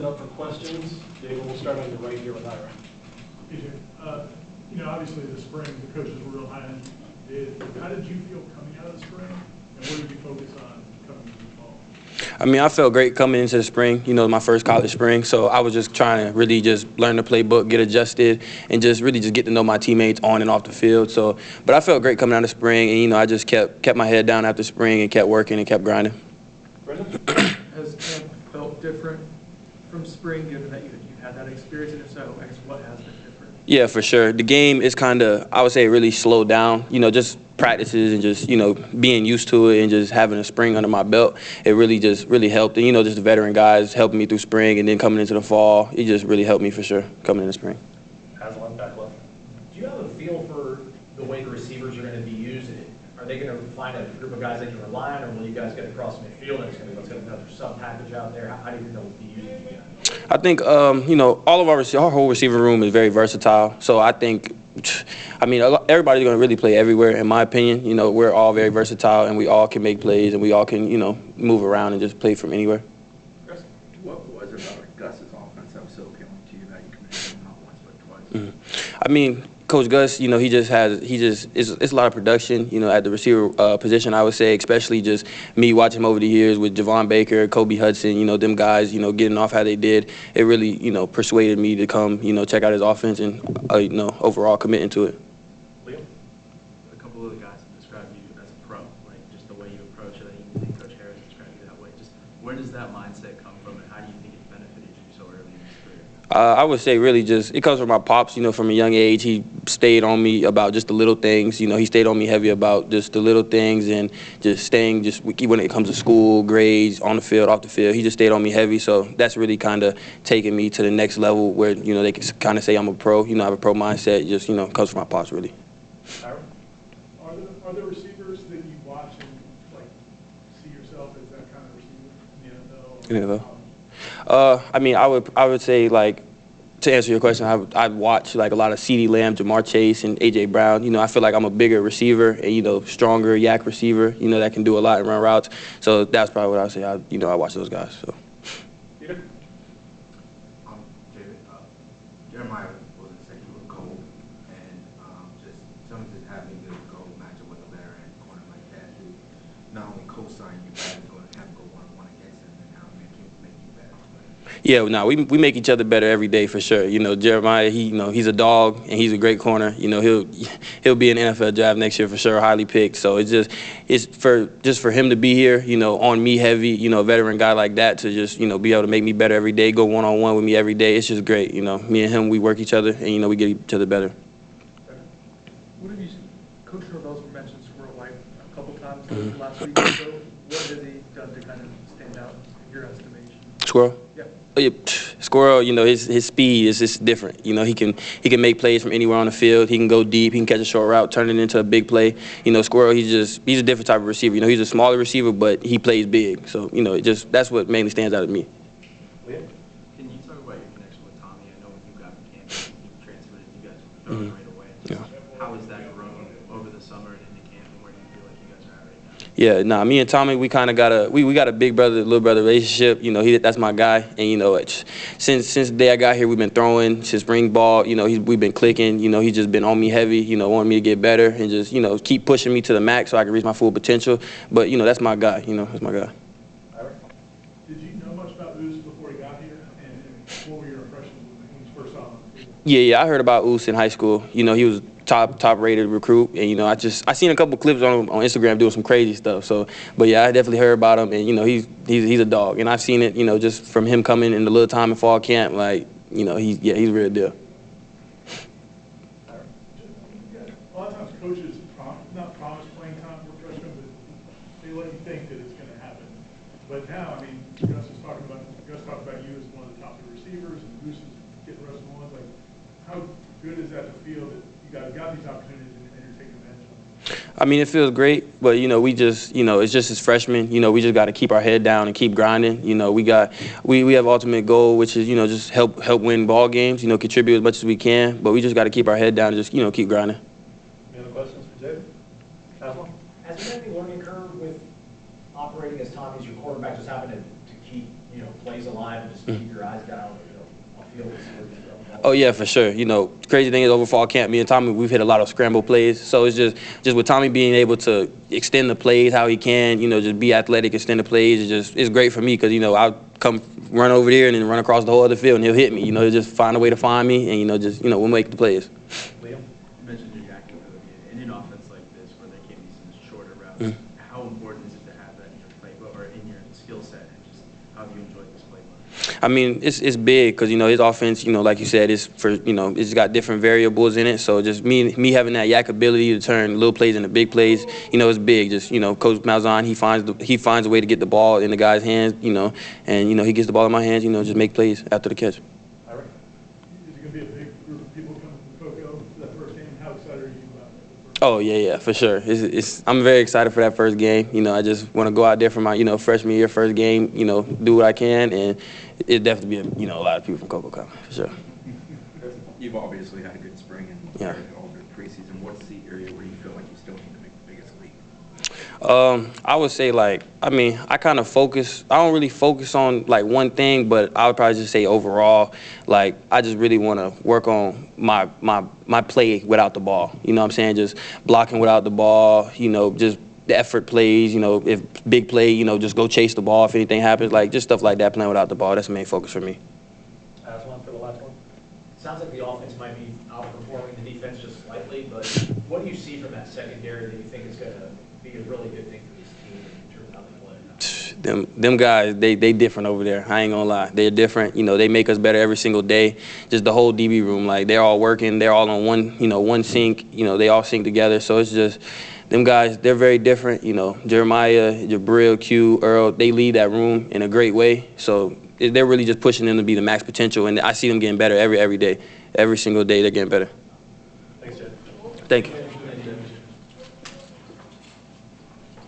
up for questions. Jayvan, we'll start on the right here with Ira. You know, obviously the spring, the coaches were real high on you. How did you feel coming out of the spring, and what did you focus on coming into the fall? I mean, I felt great coming into the spring, you know, my first college spring. So I was just trying to really just learn the playbook, get adjusted, and just really just get to know my teammates on and off the field. So, but I felt great coming out of spring, and, you know, I just kept my head down after spring and kept working and kept grinding. Has camp felt different from spring, given that you had that experience? And if so, I guess what has been different? Yeah, for sure. The game is kind of, I would say, really slowed down. You know, just practices and just, you know, being used to it and just having a spring under my belt, it really helped. And, you know, just the veteran guys helping me through spring and then coming into the fall, it just really helped me for sure coming into spring. Aslan, back left. Do you have a feel for the way the receivers are going to be used? Are they going to find a group of guys they can rely on, or will you guys get across midfield and it's going to be another sub package out there? How do you think they'll be using you guys? I think, you know, all of our whole receiver room is very versatile. So I think, I mean, everybody's going to really play everywhere, in my opinion. You know, we're all very versatile, and we all can make plays, and we all can, you know, move around and just play from anywhere. Chris? What was it about Gus's offense that was so appealing to you that you committed him not once but twice? I mean, Coach Gus, you know, it's a lot of production, you know, at the receiver position, I would say, especially just me watching him over the years with Jayvan Baker, Kobe Hudson, you know, them guys, you know, getting off how they did. It really, you know, persuaded me to come, you know, check out his offense and, you know, overall committing to it. Liam? A couple of the guys have described you as a pro, like just the way you approach it. I think Coach Harris described you that way. Just where does that mindset come from, and how do you think it benefited you so early in his career? I would say really just, it comes from my pops, you know, from a young age. He stayed on me about just the little things. You know, he stayed on me heavy about just the little things and just staying just when it comes to school, grades, on the field, off the field. He just stayed on me heavy. So that's really kind of taken me to the next level where, you know, they can kind of say I'm a pro. You know, I have a pro mindset. Just, you know, comes from my pops, really. Are there receivers that you watch and, like, see yourself as that kind of receiver in the NFL? I mean, I would say, like, to answer your question, I'd watch like a lot of CeeDee Lamb, Jamar Chase, and A.J. Brown. You know, I feel like I'm a bigger receiver and, you know, stronger yak receiver, you know, that can do a lot and run routes. So that's probably what I would say. I watch those guys. So. Peter? Jayvan, Jeremiah wasn't saying he was cold, and just something just having to go match up with a veteran corner like that who not only co-sign you, but is going to have to go one-on-one against him and how make you better. Yeah, no, we make each other better every day for sure. You know, Jeremiah, he's a dog and he's a great corner. You know, he'll be in the NFL draft next year for sure, highly picked. So it's for him to be here, you know, on me heavy, you know, a veteran guy like that to just, you know, be able to make me better every day, go one-on-one with me every day. It's just great. You know, me and him, we work each other and, you know, we get each other better. What have you seen? Coach Norvell's mentioned Squirrel White a couple times last week or so. What has he done to kind of stand out in your estimation? Squirrel? Yeah. Oh, yeah. Squirrel, you know, his speed is just different. You know, he can make plays from anywhere on the field. He can go deep. He can catch a short route, turn it into a big play. You know, Squirrel, he's a different type of receiver. You know, he's a smaller receiver, but he plays big. So, you know, that's what mainly stands out to me. Liam? Can you talk about your connection with Tommy? I know when you got to camp, he transferred and you guys were throwing right away. Yeah. How has that grown over the summer and into camp, and where do you feel like you guys are at right now? Yeah, nah, me and Tommy, we kind of got a big brother, little brother relationship. You know, that's my guy. And, you know, since the day I got here, we've been throwing since spring ball. You know, we've been clicking. You know, he's just been on me heavy, you know, wanting me to get better and just, you know, keep pushing me to the max so I can reach my full potential. But, you know, that's my guy. You know, that's my guy. Did you know much about Oos before he got here? And what were your impressions when he was first on the field? Yeah, I heard about Oos in high school. You know, he was top rated recruit, and, you know, I seen a couple clips on him on Instagram doing some crazy stuff. So, but yeah, I definitely heard about him, and, you know, he's a dog, and I've seen it, you know, just from him coming in the little time in fall camp, like, you know, he's a real deal. A lot of times coaches not promise playing time for freshmen, but they let you think that it's going to happen. But now, I mean, Gus talked about you as one of the top receivers, and Goose is getting the rest of the ones. Like, how good is that to feel that you guys got these opportunities and you're taking advantage of them? I mean, it feels great, but, you know, it's just as freshmen, you know, we just got to keep our head down and keep grinding. You know, we have ultimate goal, which is, you know, just help win ball games, you know, contribute as much as we can, but we just got to keep our head down and just, you know, keep grinding. Any other questions for Jayvan? Aslan? Has there been any learning curve with operating as Tommy's your quarterback, just having to keep, you know, playing plays alive and just keep your eyes down, on field and see where you're going. Oh yeah, for sure. Crazy thing is over fall camp, me and Tommy, we've hit a lot of scramble plays. So it's just with Tommy being able to extend the plays how he can, just be athletic, extend the plays. It's great for me because I'll come run over there and then run across the whole other field and he'll hit me. He'll just find a way to find me and we'll make the plays. Liam? You mentioned your yak ability. In an offense like this where there can be some shorter routes, how important is it to have that in your playbook or in your skill set, and just how have you enjoyed this playbook? I mean, it's big because his offense, like you said, is for it's got different variables in it. So just me having that yak ability to turn little plays into big plays, it's big. Just Coach Malzahn, he finds a way to get the ball in the guy's hands, and he gets the ball in my hands, just make plays after the catch. Is it going to be a big group of people coming from Cocoa for that first game? How excited are you about it? Oh yeah, for sure. I'm very excited for that first game. I just want to go out there for my freshman year first game. Do what I can, and it definitely be a lot of people from Cocoa coming for sure. You've obviously had a good spring and Yeah. all good preseason. What's the area where you feel like you still need to make the biggest leap? I would say I kind of focus. I don't really focus on one thing, but I would probably just say overall, I just really want to work on my play without the ball. You know what I'm saying? Just blocking without the ball. Just the effort plays. If big play, just go chase the ball if anything happens. Just stuff like that, playing without the ball. That's the main focus for me. Last one for the last one. Sounds like the offense might be outperforming the defense just slightly, but what do you see from that secondary that you think is going to be a really good thing for this team in terms of how they play? Them guys, they different over there. I ain't gonna lie, they're different. They make us better every single day. Just the whole DB room, they're all working. They're all on one sync. They all sync together. So it's just them guys. They're very different. Jeremiah, Jabril, Q, Earl. They lead that room in a great way. So they're really just pushing them to be the max potential, and I see them getting better every day. Every single day, they're getting better. Thanks, Jed. Thank you.